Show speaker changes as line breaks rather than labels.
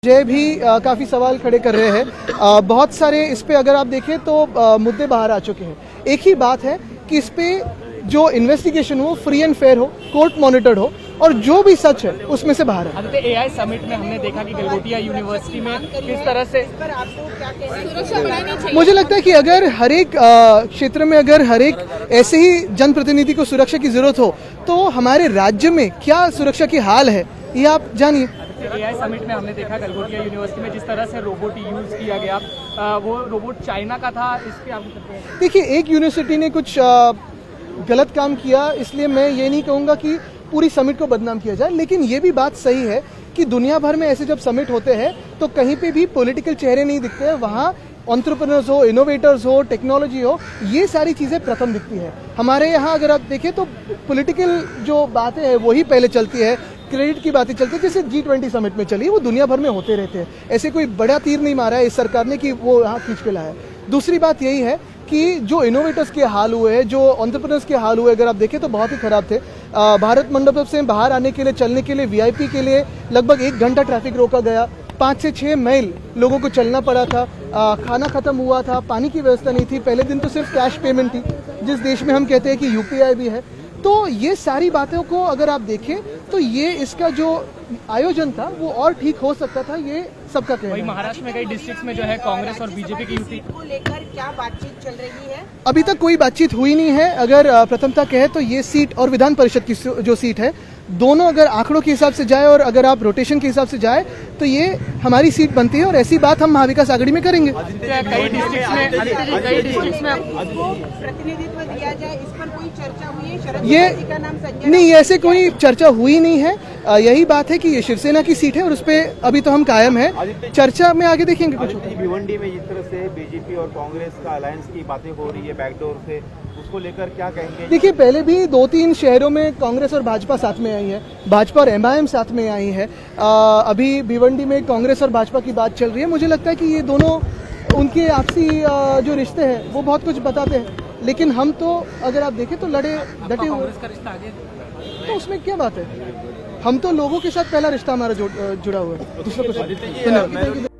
जय भी काफ़ी सवाल खड़े कर रहे हैं। बहुत सारे इस पे अगर आप देखें तो मुद्दे बाहर आ चुके हैं। एक ही बात है कि इस पे जो इन्वेस्टिगेशन हो फ्री एंड फेयर हो, कोर्ट मॉनिटर्ड हो और जो भी सच है उसमें से बाहर है।
आदित्य, एआई समिट में हमने देखा कि गलगोटिया यूनिवर्सिटी में किस तरह से
मुझे लगता है कि अगर हर एक क्षेत्र में अगर हर एक ऐसे ही जनप्रतिनिधि को सुरक्षा की जरूरत हो तो हमारे राज्य में क्या सुरक्षा की हाल है ये आप जानिए।
एआई समिट में हमने देखा गलगोटिया यूनिवर्सिटी में जिस तरह से रोबोट यूज किया गया, वो रोबोट चाइना का था। इस पे आप
देखिए, एक यूनिवर्सिटी ने कुछ गलत काम किया, इसलिए मैं ये नहीं कहूँगा कि पूरी समिट को बदनाम किया जाए, लेकिन ये भी बात सही है कि दुनिया भर में ऐसे जब समिट होते हैं तो कहीं पे भी पॉलिटिकल चेहरे नहीं दिखते हैं। वहाँ एंटरप्रेन्योर्स हो, इनोवेटर्स हो, टेक्नोलॉजी हो, ये सारी चीज़ें प्रथम दिखती है। हमारे यहाँ अगर आप देखें तो पॉलिटिकल जो बातें हैं वही पहले चलती है, क्रेडिट की बातें चलती है। जैसे G20 समिट में चली, वो दुनिया भर में होते रहते हैं। ऐसे कोई बड़ा तीर नहीं मारा है इस सरकार ने कि वो यहाँ खींच के लाया है। दूसरी बात यही है कि जो इनोवेटर्स के हाल हुए, जो एंटरप्रेन्योर्स के हाल हुए, अगर आप देखें तो बहुत ही खराब थे। भारत मंडप से बाहर आने के लिए, चलने के लिए, VIP के लिए लगभग 1 घंटा ट्रैफिक रोका गया। 5 से 6 मील लोगों को चलना पड़ा था। खाना खत्म हुआ था, पानी की व्यवस्था नहीं थी। पहले दिन तो सिर्फ कैश पेमेंट थी, जिस देश में हम कहते हैं कि UPI भी है। तो ये सारी बातों को अगर आप देखें तो ये इसका जो आयोजन था वो और ठीक हो सकता था, ये सबका कहना है।
महाराष्ट्र में कई डिस्ट्रिक्ट्स में जो है कांग्रेस और बीजेपी की युति
को लेकर क्या बातचीत चल रही है?
अभी तक कोई बातचीत हुई नहीं है। अगर प्रथमता कहे तो ये सीट और विधान परिषद की जो सीट है, दोनों अगर आंकड़ों के हिसाब से जाए और अगर आप रोटेशन के हिसाब से जाए तो ये हमारी सीट बनती है और ऐसी बात हम महाविकास आघाड़ी में करेंगे।
कई डिस्ट्रिक्ट्स में
प्रतिनिधित्व दिया जाए, इस पर कोई चर्चा हुई है? शरद
ये
जी का नाम संजय
नहीं, ऐसे कोई चर्चा हुई नहीं है। यही बात है कि ये शिवसेना की सीट है और उस पर अभी तो हम कायम है। चर्चा में आगे देखेंगे कुछ।
भिवंडी में जिस तरह से बीजेपी और कांग्रेस का अलायंस की बातें हो रही है बैकडोर से, उसको लेकर क्या कहेंगे?
देखिए, पहले भी 2-3 शहरों में कांग्रेस और भाजपा साथ में आई है, भाजपा और MIM साथ में आई है। अभी भिवंडी में कांग्रेस और भाजपा की बात चल रही है। मुझे लगता है कि ये दोनों उनके आपसी जो रिश्ते हैं वो बहुत कुछ बताते हैं, लेकिन हम तो अगर आप देखें तो लड़े डटे हुए, तो उसमें क्या बात है? हम तो लोगों के साथ पहला रिश्ता हमारा जुड़ा हुआ है, दूसरा कुछ।